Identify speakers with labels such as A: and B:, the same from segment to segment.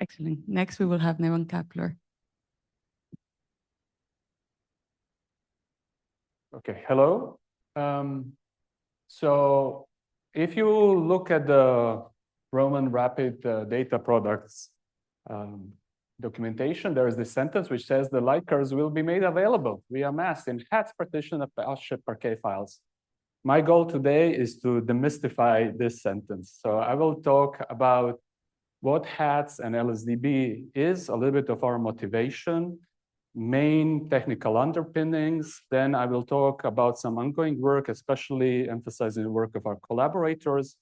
A: Excellent. Next, we will have Nevan Caplar.
B: Okay, hello. So if you look at the Roman rapid data products documentation, there is this sentence which says the light curves will be made available via mass in hats partition of parquet files. My goal today is to demystify this sentence. So I will talk about what hats and LSDB is, a little bit of our motivation, main technical underpinnings. Then I will talk about some ongoing work, especially emphasizing the work of our collaborators,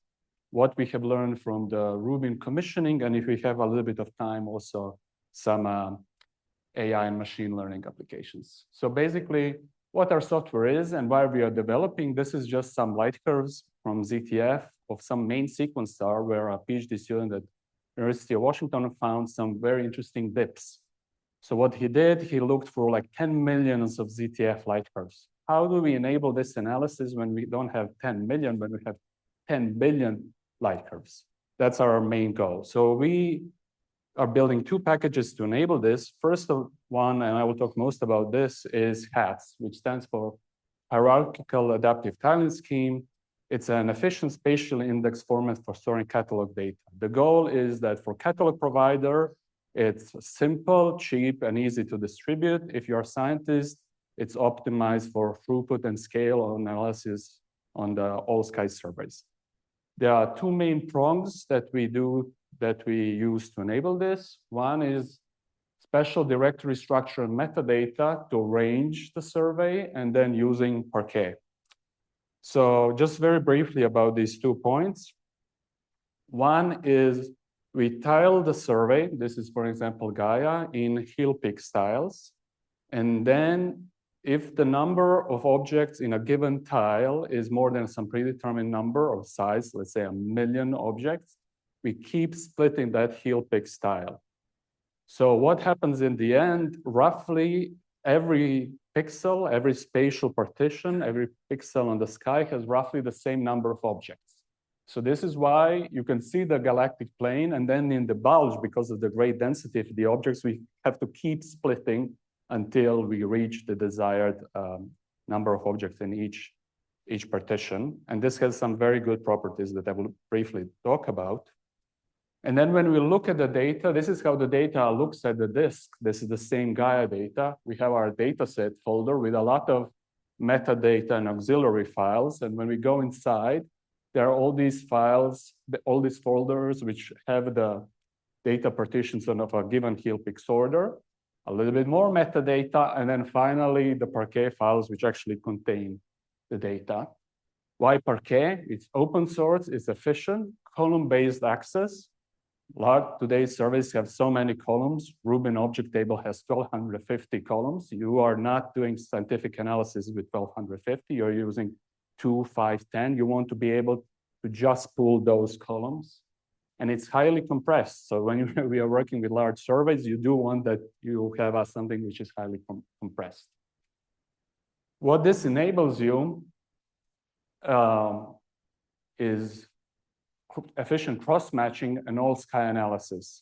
B: what we have learned from the Rubin commissioning, and if we have a little bit of time, also some AI and machine learning applications. So basically, what our software is and why we are developing, this is just some light curves from ZTF of some main sequence star where a PhD student at University of Washington found some very interesting dips. So what he did, he looked for like 10 millions of ZTF light curves. How do we enable this analysis when we don't have 10 million, when we have 10 billion light curves? That's our main goal. So we are building two packages to enable this. First one, and I will talk most about this, is HATS, which stands for Hierarchical Adaptive Tiling Scheme. It's an efficient spatial index format for storing catalog data. The goal is that for catalog provider, it's simple, cheap, and easy to distribute. If you're a scientist, it's optimized for throughput and scale analysis on the all-sky surveys. There are two main prongs that we use to enable this. One is special directory structure and metadata to arrange the survey, and then using Parquet. So just very briefly about these 2 points. One is we tile the survey. This is, for example, Gaia in heel pick styles. And then if the number of objects in a given tile is more than some predetermined number of size, let's say 1 million objects, we keep splitting that heel pick style. So what happens in the end, roughly every pixel, every spatial partition, every pixel on the sky has roughly the same number of objects. So this is why you can see the galactic plane, and then in the bulge, because of the great density of the objects, we have to keep splitting until we reach the desired number of objects in each partition. And this has some very good properties that I will briefly talk about. And then when we look at the data, this is how the data looks at the disk. This is the same Gaia data. We have our dataset folder with a lot of metadata and auxiliary files. And when we go inside, there are all these files, all these folders, which have the data partitions of a given heel pick order, a little bit more metadata, and then finally the Parquet files, which actually contain the data. Why Parquet? It's open source, it's efficient, column-based access. Today's surveys have so many columns. Rubin object table has 1,250 columns. You are not doing scientific analysis with 1,250. You're using 2, 5, 10. You want to be able to just pull those columns. And it's highly compressed. So when we are working with large surveys, you do want that you have something which is highly compressed. What this enables you is efficient cross-matching and all-sky analysis.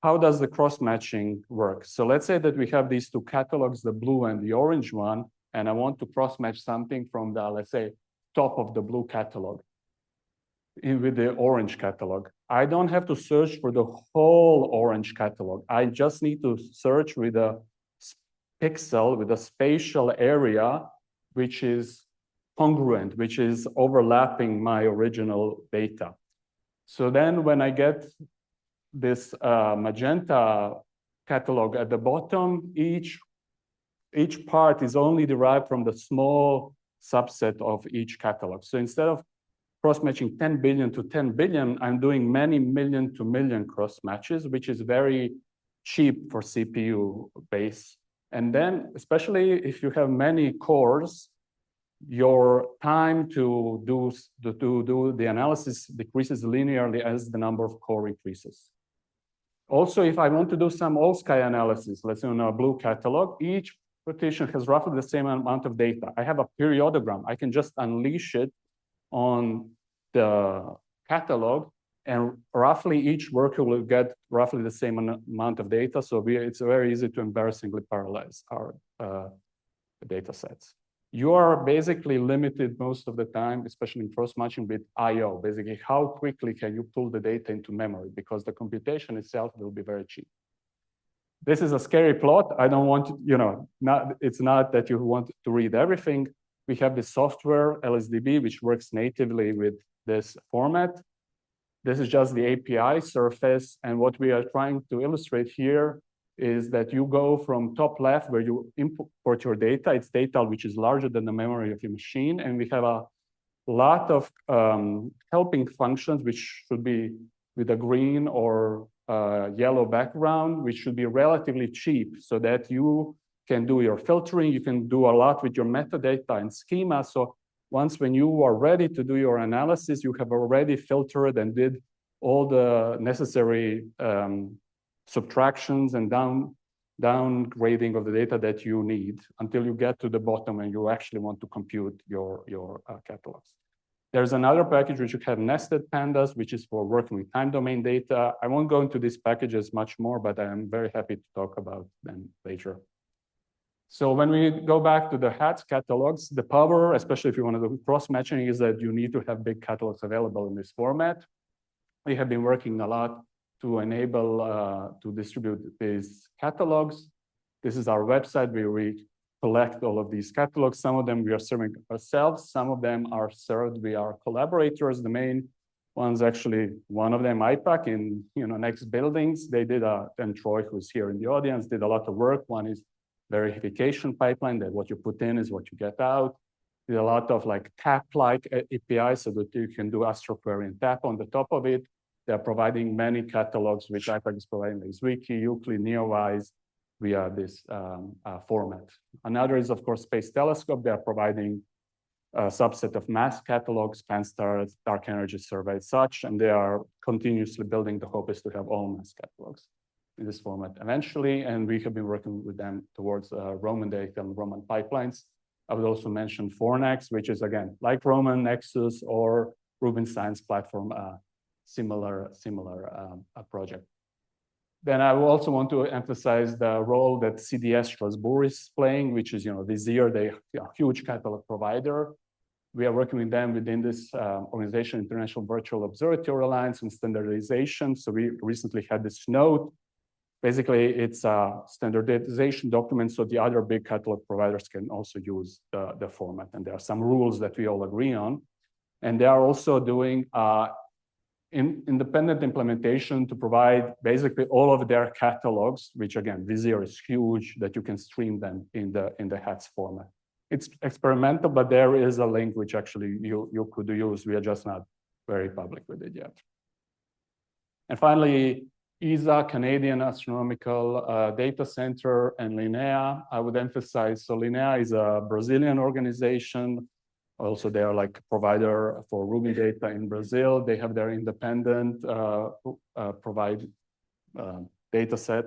B: How does the cross-matching work? So let's say that we have these two catalogs, the blue and the orange one, and I want to cross-match something from the, let's say, top of the blue catalog with the orange catalog. I don't have to search for the whole orange catalog. I just need to search with a pixel, with a spatial area, which is congruent, which is overlapping my original data. So then when I get this magenta catalog at the bottom, each part is only derived from the small subset of each catalog. So instead of cross-matching 10 billion to 10 billion, I'm doing many million to million cross-matches, which is very cheap for CPU base. And then, especially if you have many cores, your time to do the analysis decreases linearly as the number of core increases. Also, if I want to do some all-sky analysis, let's say on a blue catalog, each partition has roughly the same amount of data. I have a periodogram. I can just unleash it on the catalog, And roughly each worker will get roughly the same amount of data. So it's very easy to embarrassingly parallelize our data sets. You are basically limited most of the time, especially in cross-matching, with I/O. Basically, how quickly can you pull the data into memory, because the computation itself will be very cheap. This is a scary plot. I don't want to, it's not that you want to read everything. We have the software, LSDB, which works natively with this format. This is just the API surface. And what we are trying to illustrate here is that you go from top left where you import your data. It's data which is larger than the memory of your machine. And we have a lot of helping functions, which should be with a green or yellow background, which should be relatively cheap so that you can do your filtering. You can do a lot with your metadata and schema. So once when you are ready to do your analysis, you have already filtered and did all the necessary subtractions and downgrading of the data that you need until you get to the bottom and you actually want to compute your catalogs. There's another package which you have nested pandas, which is for working with time domain data. I won't go into these packages much more, but I'm very happy to talk about them later. So when we go back to the HATS catalogs, the power, especially if you want to do cross-matching, is that you need to have big catalogs available in this format. We have been working a lot to enable to distribute these catalogs. This is our website where we collect all of these catalogs. Some of them we are serving ourselves. Some of them are served via our collaborators. The main ones, actually, one of them, IPAC, in next buildings. They did, and Troy, who's here in the audience, did a lot of work. One is verification pipeline, that what you put in is what you get out. Did a lot of like tap-like APIs so that you can do Astro query and tap on the top of it. They're providing many catalogs, which IPAC is providing, like Wiki, Euclid, Neowise, via this format. Another is, of course, Space Telescope. They are providing a subset of mass catalogs, Pan-STAR, Dark Energy Survey, such, and they are continuously building. The hope is to have all mass catalogs in this format eventually, and we have been working with them towards Roman data and Roman pipelines. I would also mention Fornex, which is, again, like Roman, Nexus, or Rubin Science Platform, similar project. Then I will also want to emphasize the role that CDS Strasbourg is playing, which is, this year they are a huge catalog provider. We are working with them within this organization, International Virtual Observatory Alliance, on standardization. So we recently had this note. Basically, it's a standardization document, so the other big catalog providers can also use the format. And there are some rules that we all agree on. And they are also doing independent implementation to provide basically all of their catalogs, which again, this year is huge, that you can stream them in the HATS format. It's experimental, but there is a link which actually you could use. We are just not very public with it yet. And finally, ESA, Canadian Astronomical Data Center, and Linea. I would emphasize, so Linea is a Brazilian organization. Also, they are like provider for Rubin data in Brazil. They have their independent provide data set,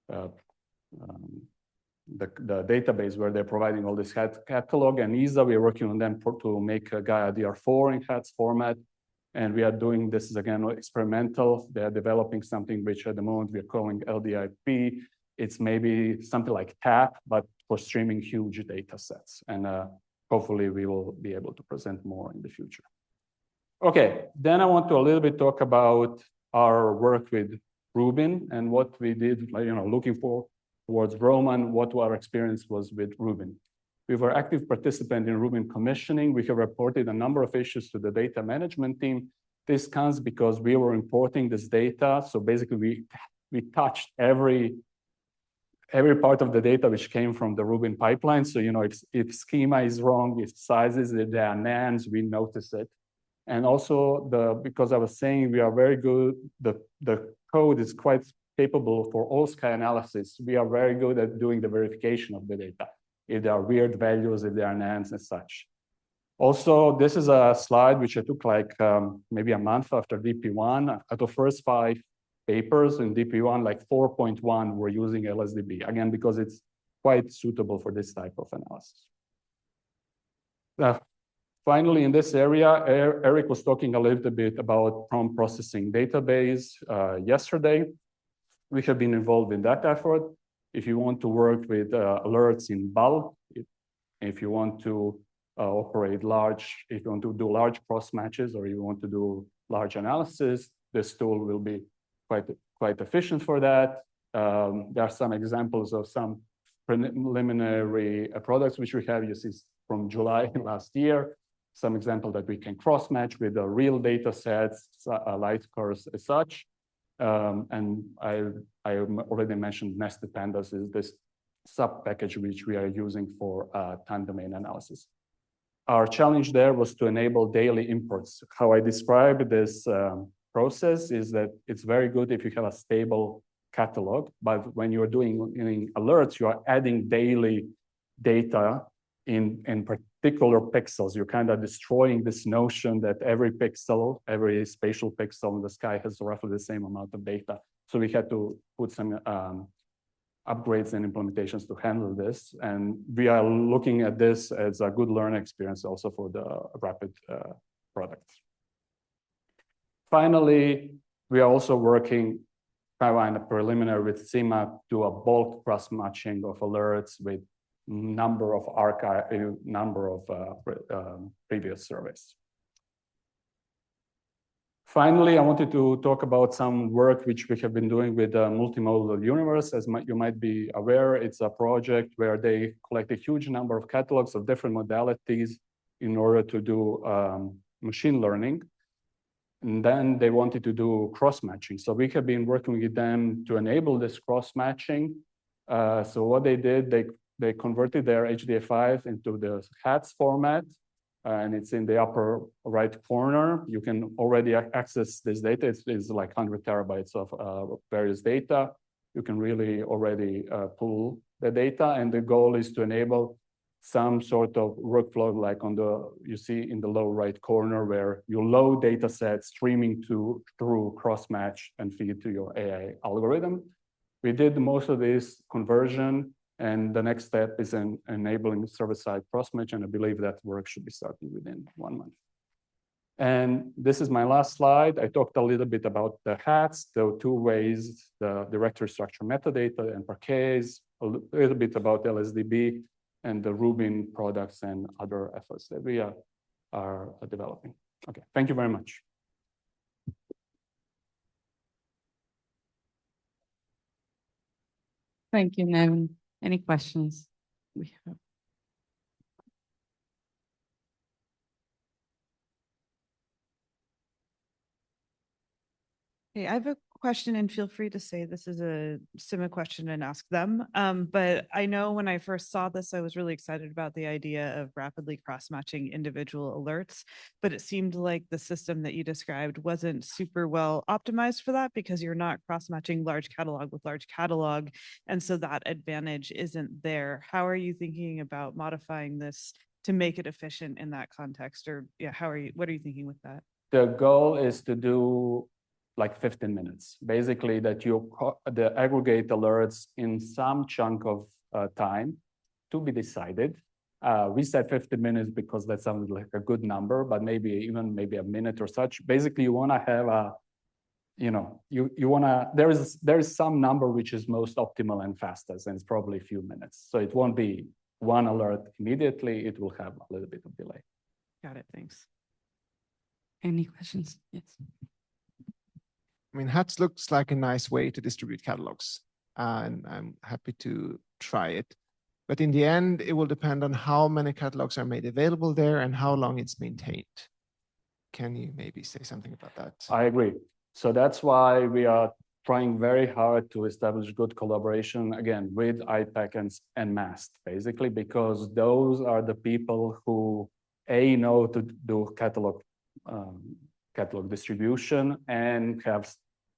B: the database where they're providing all this catalog. And ESA, we're working on them to make a Gaia DR4 in HATS format. And we are doing this, again, experimental. They're developing something which at the moment we're calling LDIP. It's maybe something like TAP, but for streaming huge data sets. And hopefully we will be able to present more in the future. Okay, then I want to a little bit talk about our work with Rubin and what we did, looking towards Roman, what our experience was with Rubin. We were active participant in Rubin commissioning. We have reported a number of issues to the data management team. This comes because we were importing this data. So basically we touched every part of the data which came from the Rubin pipeline. So, if schema is wrong, if sizes, if there are nans, we notice it. And also because I was saying we are very good, the code is quite capable for all sky analysis. We are very good at doing the verification of the data. If there are weird values, if there are nans and such. Also, this is a slide which I took like maybe a month after DP1. Out of first 5 papers in DP1, like 4.1 were using LSDB, again, because it's quite suitable for this type of analysis. Finally, in this area, Eric was talking a little bit about prompt processing database yesterday. We have been involved in that effort. If you want to work with alerts in bulk, if you want to operate large, if you want to do large cross matches, or you want to do large analysis, this tool will be quite efficient for that. There are some examples of some preliminary products which we have. You see from July last year, some example that we can cross match with the real data sets, light curves as such. And I already mentioned nested pandas is this sub package which we are using for time domain analysis. Our challenge there was to enable daily imports. How I describe this process is that it's very good if you have a stable catalog, but when you're doing alerts, you are adding daily data in particular pixels. You're kind of destroying this notion that every pixel, every spatial pixel in the sky has roughly the same amount of data. So we had to put some upgrades and implementations to handle this. And we are looking at this as a good learning experience also for the rapid product. Finally, we are also working in a preliminary with CIMA to do a bulk cross matching of alerts with number of previous surveys. Finally, I wanted to talk about some work which we have been doing with the multimodal universe. As you might be aware, it's a project where they collect a huge number of catalogs of different modalities in order to do machine learning. And then they wanted to do cross-matching. So we have been working with them to enable this cross-matching. So what they did, they converted their HDF5 into the HATS format, and it's in the upper right corner. You can already access this data. It's like 100 terabytes of various data. You can really already pull the data, and the goal is to enable some sort of workflow like you see in the lower right corner where you load data sets streaming through cross-match and feed to your AI algorithm. We did most of this conversion, and the next step is enabling server-side cross-match, and I believe that work should be starting within 1 month. And this is my last slide. I talked a little bit about the HATS, the two ways, the directory structure metadata and parquets, a little bit about LSDB, and the Rubin products and other efforts that we are developing. Okay, thank you very much.
A: Thank you, Nevin. Any questions? We have.
C: Hey, I have a question, and feel free to say this is a similar question and ask them. But I know when I first saw this, I was really excited about the idea of rapidly cross-matching individual alerts, but it seemed like the system that you described wasn't super well optimized for that because you're not cross-matching large catalog with large catalog. And so that advantage isn't there. How are you thinking about modifying this to make it efficient in that context? Or yeah, what are you thinking with that?
B: The goal is to do like 15 minutes. Basically that the aggregate alerts in some chunk of time to be decided. We said 15 minutes because that sounded like a good number, but maybe a minute or such. Basically you wanna have there is some number which is most optimal and fastest, and it's probably a few minutes. So it won't be one alert immediately, it will have a little bit of delay.
C: Got it, thanks.
A: Any questions? Yes.
D: I mean, HATS looks like a nice way to distribute catalogs, and I'm happy to try it. But in the end, it will depend on how many catalogs are made available there and how long it's maintained. Can you maybe say something about that?
B: I agree. So that's why we are trying very hard to establish good collaboration, again, with IPAC and MAST, basically, because those are the people who, know to do catalog distribution and have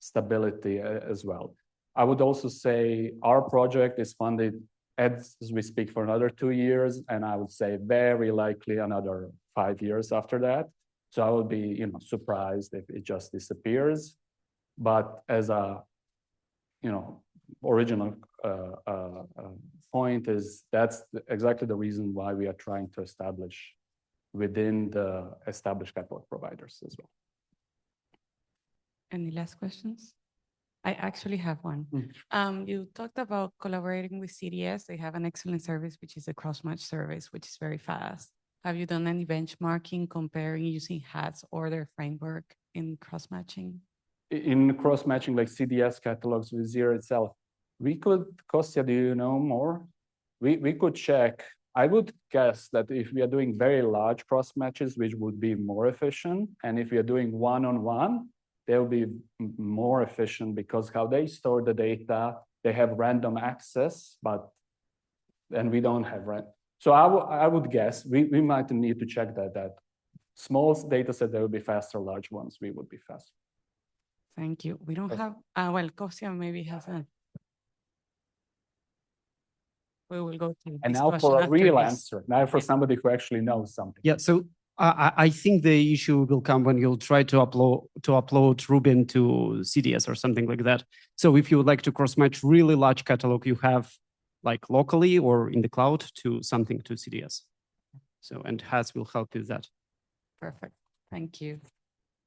B: stability as well. I would also say our project is funded as we speak for another 2 years, and I would say very likely another 5 years after that. So I would be, surprised if it just disappears. But as a, original point is that's exactly the reason why we are trying to establish within the established catalog providers as well.
A: Any last questions? I actually have one. You talked about collaborating with CDS. They have an excellent service, which is a cross-match service, which is very fast. Have you done any benchmarking comparing using HATS or their framework in cross-matching?
B: In cross-matching like CDS catalogs with Zero itself, we could, Kostya, do you know more? We could check. I would guess that if we are doing very large cross matches, which would be more efficient, and if we are doing one-on-one, they'll be more efficient because how they store the data, they have random access, and we don't have So I would guess we might need to check that small data set, they will be faster, large ones, we would be faster.
A: Thank you. We don't have, well, Kostya maybe has a. We will go to.
B: And
A: this
B: now
A: question
B: for a
A: after
B: real
A: this.
B: answer, now for somebody who actually knows something.
E: Yeah, so I think the issue will come when you'll try to upload Rubin to CDS or something like that. So if you would like to cross-match really large catalog you have like locally or in the cloud to something to CDS. So, and HATS will help with that.
A: Perfect. Thank you.